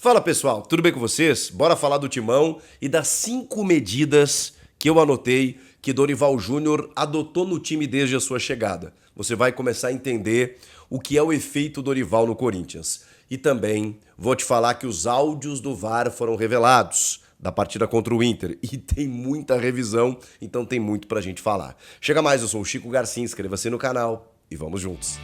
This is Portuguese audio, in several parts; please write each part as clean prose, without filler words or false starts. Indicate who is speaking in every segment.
Speaker 1: Fala pessoal, tudo bem com vocês? Bora falar do Timão e das 5 medidas que eu anotei que Dorival Júnior adotou no time desde a sua chegada. Você vai começar a entender o que é o efeito Dorival no Corinthians. E também vou te falar que os áudios do VAR foram revelados da partida contra o Inter. E tem muita revisão, então tem muito pra gente falar. Chega mais, eu sou o Chico Garcia, inscreva-se no canal e vamos juntos.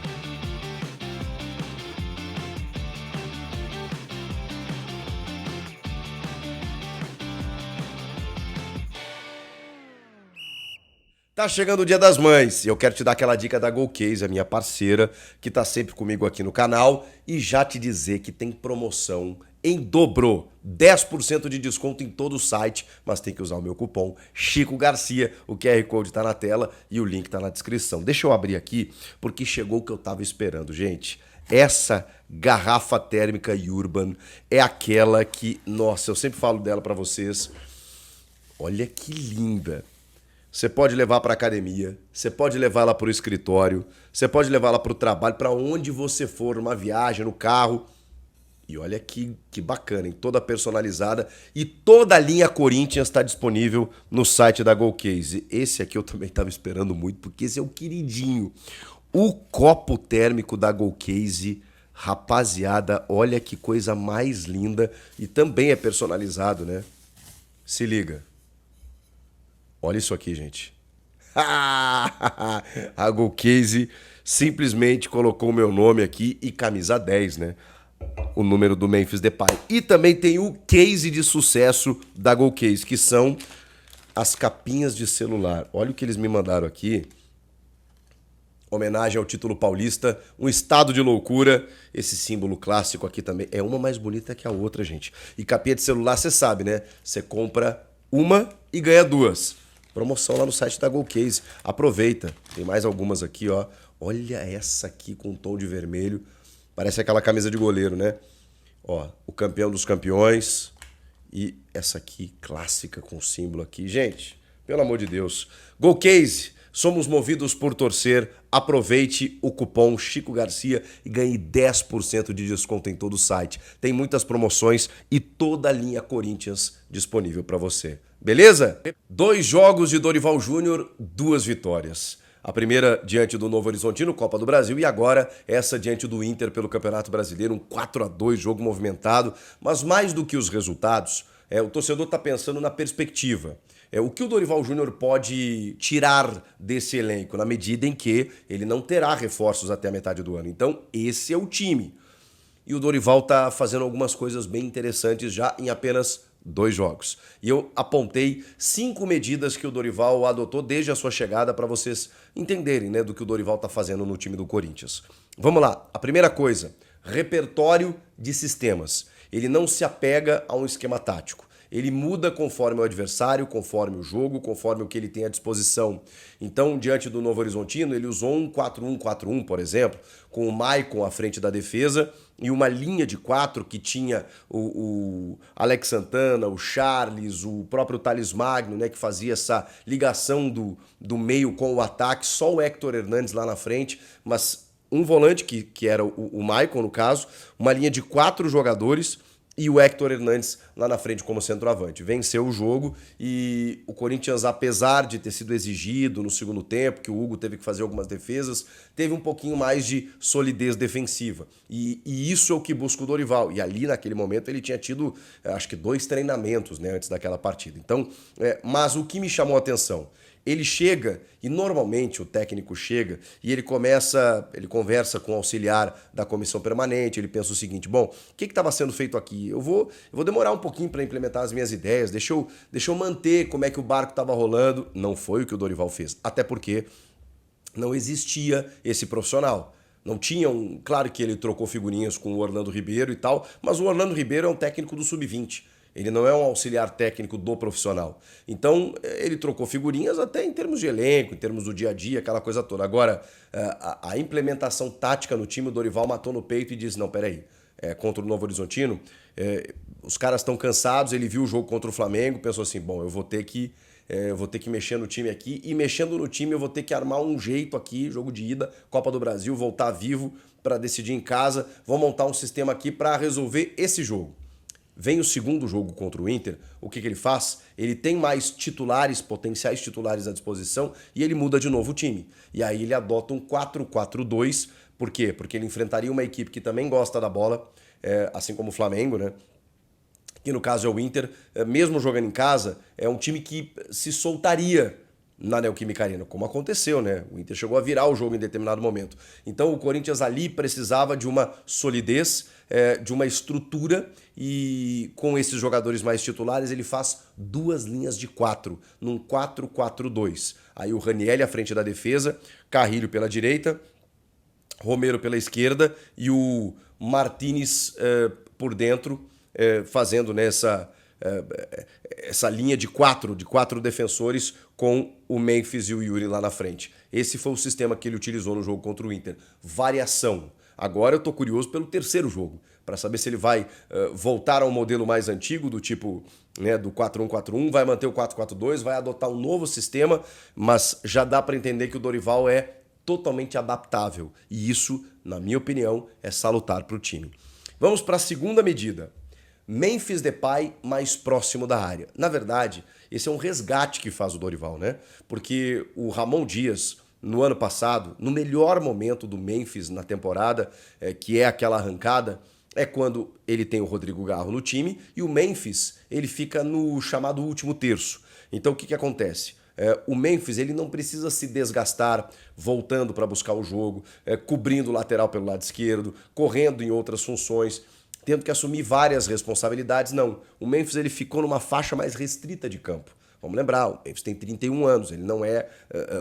Speaker 1: Tá chegando o Dia das Mães e eu quero te dar aquela dica da Golcase, a minha parceira, que tá sempre comigo aqui no canal, e já te dizer que tem promoção em dobro, 10% de desconto em todo o site, mas tem que usar o meu cupom Chico Garcia, o QR Code tá na tela e o link tá na descrição. Deixa eu abrir aqui, porque chegou o que eu tava esperando, gente. Essa garrafa térmica Urban é aquela que, nossa, eu sempre falo dela pra vocês. Olha que linda. Você pode levar para academia, você pode levá-la para o escritório, você pode levá-la para o trabalho, para onde você for, numa viagem, no carro. E olha que bacana, hein? Toda personalizada e toda a linha Corinthians está disponível no site da Golcase. Esse aqui eu também estava esperando muito, porque esse é o queridinho. O copo térmico da Golcase, rapaziada, olha que coisa mais linda e também é personalizado, né? Se liga. Olha isso aqui, gente. A Golcase simplesmente colocou o meu nome aqui e camisa 10, né? O número do Memphis Depay. E também tem o case de sucesso da Golcase, que são as capinhas de celular. Olha o que eles me mandaram aqui. Homenagem ao título paulista, um estado de loucura. Esse símbolo clássico aqui também é uma mais bonita que a outra, gente. E capinha de celular, você sabe, né? Você compra uma e ganha duas. Promoção lá no site da Golcase. Aproveita. Tem mais algumas aqui, ó. Olha essa aqui com tom de vermelho. Parece aquela camisa de goleiro, né? Ó, o campeão dos campeões. E essa aqui, clássica, com símbolo aqui. Gente, pelo amor de Deus. Golcase, somos movidos por torcer. Aproveite o cupom Chico Garcia e ganhe 10% de desconto em todo o site. Tem muitas promoções e toda a linha Corinthians disponível para você. Beleza? 2 jogos de Dorival Júnior, 2 vitórias. A primeira diante do Novo Horizontino, Copa do Brasil, e agora essa diante do Inter pelo Campeonato Brasileiro, um 4-2, jogo movimentado. Mas mais do que os resultados, o torcedor está pensando na perspectiva. O que o Dorival Júnior pode tirar desse elenco, na medida em que ele não terá reforços até a metade do ano. Então, esse é o time. E o Dorival está fazendo algumas coisas bem interessantes já em apenas 2 jogos. E eu apontei 5 medidas que o Dorival adotou desde a sua chegada para vocês entenderem, né, do que o Dorival está fazendo no time do Corinthians. Vamos lá. A primeira coisa, repertório de sistemas. Ele não se apega a um esquema tático. Ele muda conforme o adversário, conforme o jogo, conforme o que ele tem à disposição. Então, diante do Novo Horizontino, ele usou um 4-1-4-1, por exemplo, com o Maicon à frente da defesa e uma linha de 4 que tinha o Alex Santana, o Charles, o próprio Thales Magno, né, que fazia essa ligação do meio com o ataque, só o Héctor Hernandes lá na frente, mas um volante, que era o Maicon, no caso, uma linha de 4 jogadores e o Héctor Hernandes lá na frente como centroavante. Venceu o jogo e o Corinthians, apesar de ter sido exigido no segundo tempo, que o Hugo teve que fazer algumas defesas, teve um pouquinho mais de solidez defensiva. E isso é o que busca o Dorival. E ali, naquele momento, ele tinha tido, acho que 2 treinamentos, né, antes daquela partida. Então, mas o que me chamou a atenção? Ele chega, e normalmente o técnico chega, e ele conversa com o auxiliar da comissão permanente, ele pensa o seguinte, bom, o que estava sendo feito aqui? Eu vou demorar um pouquinho para implementar as minhas ideias, deixa eu manter como é que o barco estava rolando. Não foi o que o Dorival fez, até porque não existia esse profissional. Não tinha claro que ele trocou figurinhas com o Orlando Ribeiro e tal, mas o Orlando Ribeiro é um técnico do sub-20. Ele não é um auxiliar técnico do profissional. Então, ele trocou figurinhas até em termos de elenco, em termos do dia a dia, aquela coisa toda. Agora, a implementação tática no time, o Dorival matou no peito e disse, não, peraí, contra o Novo Horizontino, os caras estão cansados, ele viu o jogo contra o Flamengo, pensou assim, bom, eu vou ter que mexer no time aqui, e mexendo no time eu vou ter que armar um jeito aqui, jogo de ida, Copa do Brasil, voltar vivo para decidir em casa, vou montar um sistema aqui para resolver esse jogo. Vem o segundo jogo contra o Inter, o que ele faz? Ele tem mais titulares, potenciais titulares à disposição, e ele muda de novo o time. E aí ele adota um 4-4-2. Por quê? Porque ele enfrentaria uma equipe que também gosta da bola, assim como o Flamengo, né? Que no caso é o Inter, mesmo jogando em casa, é um time que se soltaria na Neoquímica Arena, como aconteceu, né? O Inter chegou a virar o jogo em determinado momento. Então o Corinthians ali precisava de uma solidez, de uma estrutura, e com esses jogadores mais titulares ele faz duas linhas de 4, num 4-4-2. Aí o Ranieri à frente da defesa, Carrilho pela direita, Romero pela esquerda e o Martínez por dentro, fazendo nessa essa linha de quatro defensores com o Memphis e o Yuri lá na frente. Esse foi o sistema que ele utilizou no jogo contra o Inter. Variação. Agora eu tô curioso pelo terceiro jogo, para saber se ele vai voltar ao modelo mais antigo, do tipo, né, do 4-1-4-1, vai manter o 4-4-2, vai adotar um novo sistema, mas já dá para entender que o Dorival é totalmente adaptável. E isso, na minha opinião, é salutar para o time. Vamos para a segunda medida. Memphis Depay mais próximo da área. Na verdade, esse é um resgate que faz o Dorival, né? Porque o Ramon Dias, no ano passado, no melhor momento do Memphis na temporada, que é aquela arrancada, é quando ele tem o Rodrigo Garro no time e o Memphis ele fica no chamado último terço. Então o que acontece? O Memphis ele não precisa se desgastar voltando para buscar o jogo, cobrindo o lateral pelo lado esquerdo, correndo em outras funções, tendo que assumir várias responsabilidades. Não, o Memphis ele ficou numa faixa mais restrita de campo. Vamos lembrar, o Memphis tem 31 anos, ele não é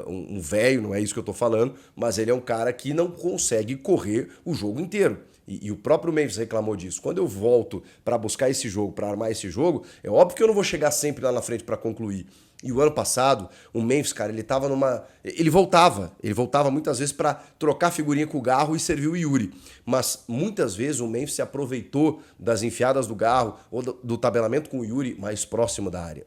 Speaker 1: um velho, não é isso que eu estou falando, mas ele é um cara que não consegue correr o jogo inteiro. E o próprio Memphis reclamou disso. Quando eu volto para buscar esse jogo, para armar esse jogo, é óbvio que eu não vou chegar sempre lá na frente para concluir. E o ano passado, o Memphis, cara, ele tava numa... Ele voltava muitas vezes para trocar figurinha com o Garro e servir o Yuri. Mas muitas vezes o Memphis se aproveitou das enfiadas do Garro ou do tabelamento com o Yuri mais próximo da área.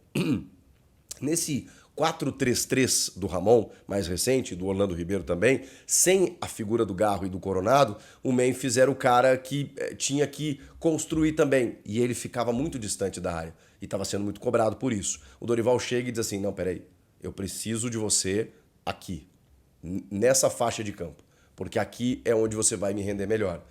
Speaker 1: Nesse 4-3-3 do Ramon, mais recente, do Orlando Ribeiro também, sem a figura do Garro e do Coronado, o Memphis era o cara que tinha que construir também. E ele ficava muito distante da área. E estava sendo muito cobrado por isso. O Dorival chega e diz assim, não, peraí, eu preciso de você aqui, nessa faixa de campo, porque aqui é onde você vai me render melhor.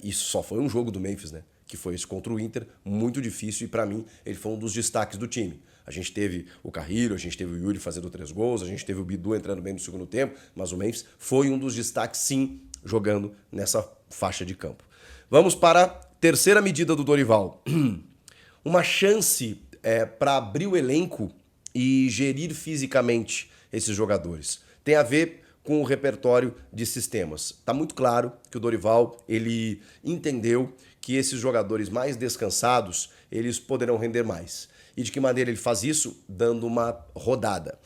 Speaker 1: Isso só foi um jogo do Memphis, né? Que foi esse contra o Inter, muito difícil, e para mim ele foi um dos destaques do time. A gente teve o Carrilho, a gente teve o Yuri fazendo 3 gols, a gente teve o Bidu entrando bem no segundo tempo, mas o Memphis foi um dos destaques, sim, jogando nessa faixa de campo. Vamos para a terceira medida do Dorival. Uma chance para abrir o elenco e gerir fisicamente esses jogadores. Tem a ver com o repertório de sistemas. Está muito claro que o Dorival ele entendeu que esses jogadores mais descansados eles poderão render mais. E de que maneira ele faz isso? Dando uma rodada.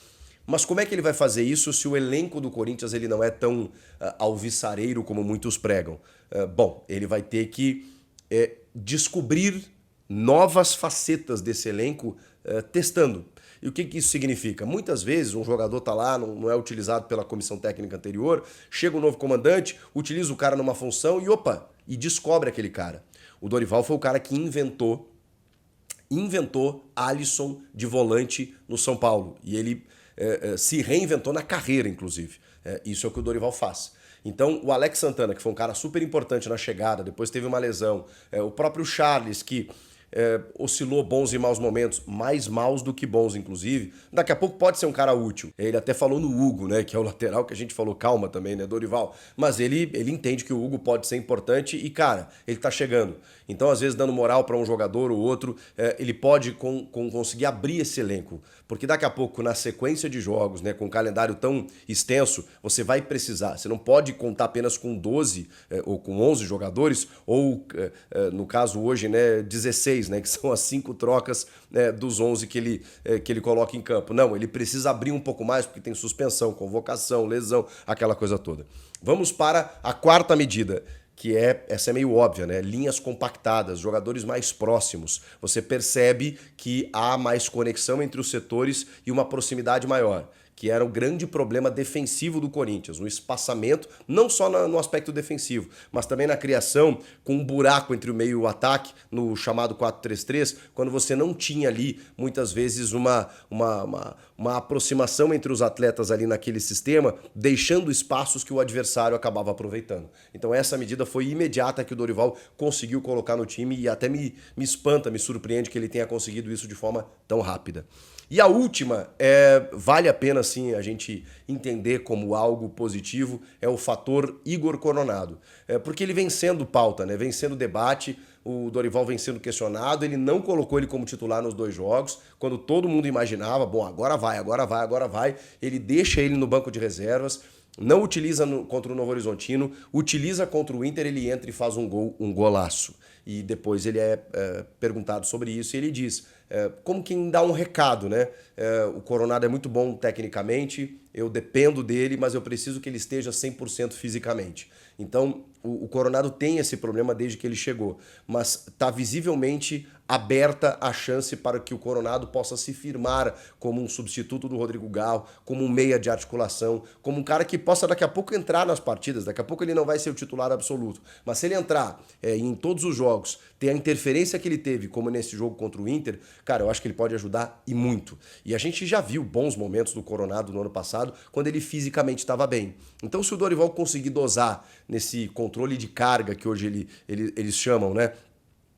Speaker 1: Mas como é que ele vai fazer isso se o elenco do Corinthians ele não é tão alvissareiro como muitos pregam? Bom, ele vai ter que descobrir novas facetas desse elenco testando. E o que isso significa? Muitas vezes um jogador está lá, não é utilizado pela comissão técnica anterior, chega um novo comandante, utiliza o cara numa função e descobre aquele cara. O Dorival foi o cara que inventou Alisson de volante no São Paulo. E ele se reinventou na carreira, inclusive. Isso é o que o Dorival faz. Então, o Alex Santana, que foi um cara super importante na chegada, depois teve uma lesão. O próprio Charles, que oscilou bons e maus momentos, mais maus do que bons, inclusive. Daqui a pouco pode ser um cara útil. Ele até falou no Hugo, né, que é o lateral, que a gente falou calma também, né, Dorival. Mas ele entende que o Hugo pode ser importante e, cara, ele tá chegando. Então, às vezes, dando moral para um jogador ou outro, ele pode conseguir abrir esse elenco. Porque daqui a pouco, na sequência de jogos, né, com um calendário tão extenso, você vai precisar. Você não pode contar apenas com 12 ou com 11 jogadores, ou, no caso hoje, né, 16, né, que são as 5 trocas dos 11 que ele coloca em campo. Não, ele precisa abrir um pouco mais, porque tem suspensão, convocação, lesão, aquela coisa toda. Vamos para a quarta medida, que essa é meio óbvia, né? Linhas compactadas, jogadores mais próximos. Você percebe que há mais conexão entre os setores e uma proximidade maior. que era o grande problema defensivo do Corinthians, no espaçamento, não só no aspecto defensivo, mas também na criação, com um buraco entre o meio e o ataque, no chamado 4-3-3, quando você não tinha ali, muitas vezes, uma aproximação entre os atletas ali naquele sistema, deixando espaços que o adversário acabava aproveitando. Então essa medida foi imediata que o Dorival conseguiu colocar no time e até me espanta, me surpreende que ele tenha conseguido isso de forma tão rápida. E a última, vale a pena sim a gente entender como algo positivo, é o fator Igor Coronado. Porque ele vem sendo pauta, né? Vem sendo debate, o Dorival vem sendo questionado, ele não colocou ele como titular nos 2 jogos, quando todo mundo imaginava, bom, agora vai, ele deixa ele no banco de reservas, não utiliza contra o Novo Horizontino, utiliza contra o Inter, ele entra e faz um gol, um golaço. E depois ele é perguntado sobre isso e ele diz, como quem dá um recado, né? O Coronado é muito bom tecnicamente, eu dependo dele, mas eu preciso que ele esteja 100% fisicamente. Então, o Coronado tem esse problema desde que ele chegou, mas está visivelmente aberta a chance para que o Coronado possa se firmar como um substituto do Rodrigo Garro, como um meia de articulação, como um cara que possa daqui a pouco entrar nas partidas. Daqui a pouco ele não vai ser o titular absoluto, mas se ele entrar em todos os jogos, ter a interferência que ele teve, como nesse jogo contra o Inter, cara, eu acho que ele pode ajudar e muito. E a gente já viu bons momentos do Coronado no ano passado, quando ele fisicamente estava bem. Então, se o Dorival conseguir dosar nesse controle de carga que hoje eles chamam, né?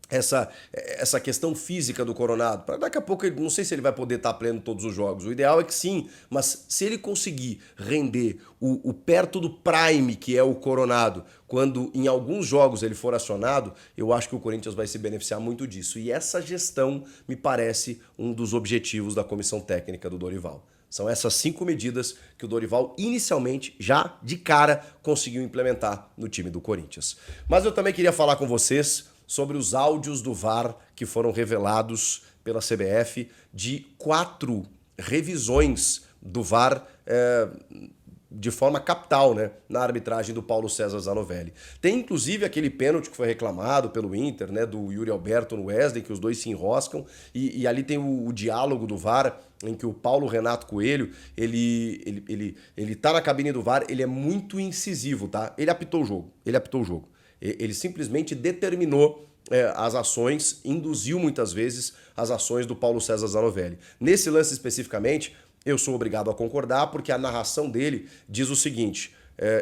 Speaker 1: Essa questão física do Coronado, para daqui a pouco, não sei se ele vai poder estar pleno todos os jogos, o ideal é que sim, mas se ele conseguir render o perto do prime que é o Coronado, quando em alguns jogos ele for acionado, eu acho que o Corinthians vai se beneficiar muito disso. E essa gestão me parece um dos objetivos da comissão técnica do Dorival. São essas 5 medidas que o Dorival inicialmente, já de cara, conseguiu implementar no time do Corinthians. Mas eu também queria falar com vocês sobre os áudios do VAR que foram revelados pela CBF de 4 revisões do VAR de forma capital, né, na arbitragem do Paulo César Zanovelli. Tem inclusive aquele pênalti que foi reclamado pelo Inter, né, do Yuri Alberto no Wesley, que os dois se enroscam, e ali tem o diálogo do VAR, em que o Paulo Renato Coelho, ele tá na cabine do VAR, ele é muito incisivo, tá? Ele apitou o jogo. Ele simplesmente determinou as ações, induziu muitas vezes as ações do Paulo César Zanovelli. Nesse lance especificamente, eu sou obrigado a concordar, porque a narração dele diz o seguinte,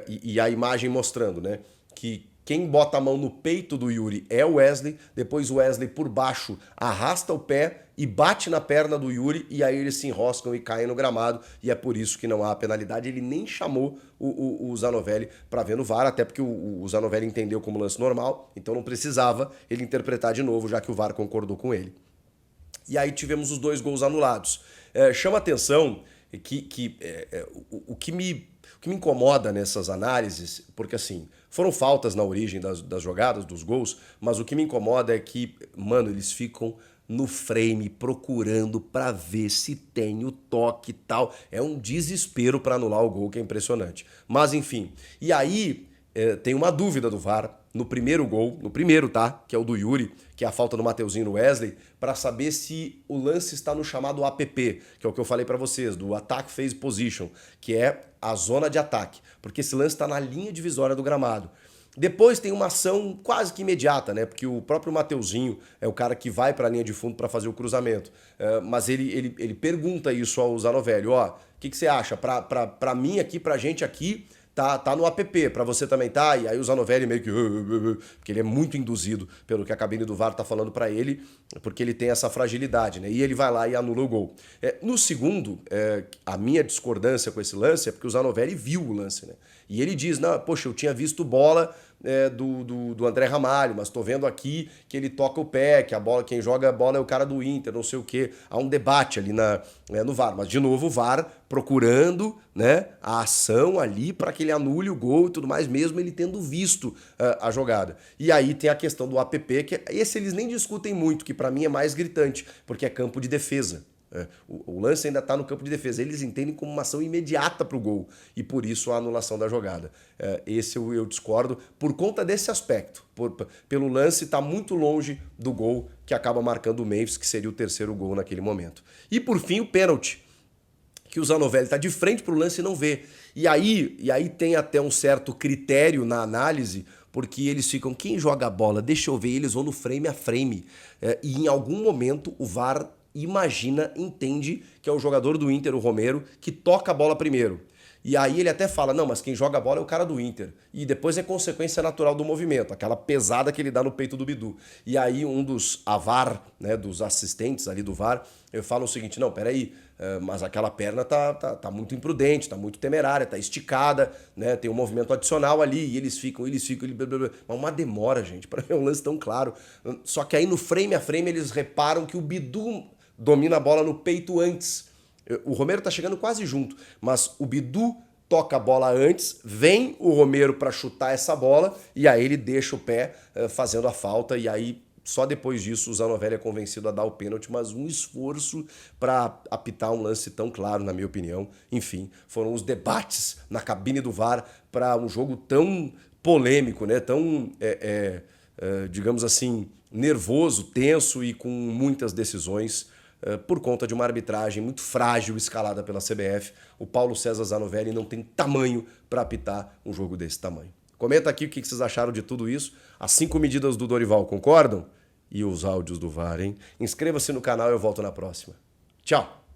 Speaker 1: e a imagem mostrando, né, que quem bota a mão no peito do Yuri é o Wesley, depois o Wesley por baixo arrasta o pé e bate na perna do Yuri, e aí eles se enroscam e caem no gramado, e é por isso que não há penalidade. Ele nem chamou o Zanovelli para ver no VAR, até porque o Zanovelli entendeu como lance normal, então não precisava ele interpretar de novo, já que o VAR concordou com ele. E aí tivemos os 2 gols anulados. Chama atenção que o que me incomoda nessas análises, porque assim, foram faltas na origem das jogadas, dos gols, mas o que me incomoda é que, mano, eles ficam no frame procurando pra ver se tem o toque e tal. É um desespero pra anular o gol, que é impressionante. Mas enfim, e aí tem uma dúvida do VAR no primeiro gol, no primeiro, tá? Que é o do Yuri, que é a falta do Mateuzinho no Wesley, para saber se o lance está no chamado APP, que é o que eu falei para vocês, do Attack Phase Position, que é a zona de ataque, porque esse lance está na linha divisória do gramado. Depois tem uma ação quase que imediata, né? Porque o próprio Mateuzinho é o cara que vai para a linha de fundo para fazer o cruzamento. Mas ele pergunta isso ao Zanovelli, ó, o que você acha? Para mim aqui, pra gente aqui, tá no app, pra você também tá? E aí o Zanovelli meio que... Porque ele é muito induzido pelo que a cabine do VAR tá falando pra ele, porque ele tem essa fragilidade, né? E ele vai lá e anula o gol. No segundo, a minha discordância com esse lance é porque o Zanovelli viu o lance, né? E ele diz, não, poxa, eu tinha visto bola do André Ramalho, mas tô vendo aqui que ele toca o pé, que a bola, quem joga a bola é o cara do Inter, não sei o quê. Há um debate ali no VAR, mas de novo o VAR procurando, né, a ação ali para que ele anule o gol e tudo mais, mesmo ele tendo visto a jogada. E aí tem a questão do APP, que esse eles nem discutem muito, que para mim é mais gritante, porque é campo de defesa. O lance ainda está no campo de defesa. Eles entendem como uma ação imediata para o gol e por isso a anulação da jogada. Esse eu discordo por conta desse aspecto. Pelo lance está muito longe do gol que acaba marcando o Memphis, que seria o terceiro gol naquele momento. E por fim o pênalti, que o Zanovelli está de frente para o lance e não vê. E aí tem até um certo critério na análise, porque eles ficam, quem joga a bola, deixa eu ver, eles vão no frame a frame. E em algum momento o VAR entende que é o jogador do Inter, o Romero, que toca a bola primeiro. E aí ele até fala, não, mas quem joga a bola é o cara do Inter. E depois é consequência natural do movimento, aquela pesada que ele dá no peito do Bidu. E aí um dos VAR, né, dos assistentes ali do VAR, eu falo o seguinte, não, peraí, mas aquela perna tá muito imprudente, tá muito temerária, tá esticada, né, tem um movimento adicional ali, e eles ficam, mas uma demora, gente, para ver um lance tão claro. Só que aí no frame a frame eles reparam que o Bidu domina a bola no peito antes. O Romero tá chegando quase junto, mas o Bidu toca a bola antes, vem o Romero para chutar essa bola e aí ele deixa o pé fazendo a falta e aí só depois disso o Zanovelli é convencido a dar o pênalti, mas um esforço para apitar um lance tão claro, na minha opinião. Enfim, foram os debates na cabine do VAR para um jogo tão polêmico, né? Tão, digamos assim, nervoso, tenso e com muitas decisões por conta de uma arbitragem muito frágil escalada pela CBF. O Paulo César Zanovelli não tem tamanho para apitar um jogo desse tamanho. Comenta aqui o que vocês acharam de tudo isso. As 5 medidas do Dorival concordam? E os áudios do VAR, hein? Inscreva-se no canal e eu volto na próxima. Tchau!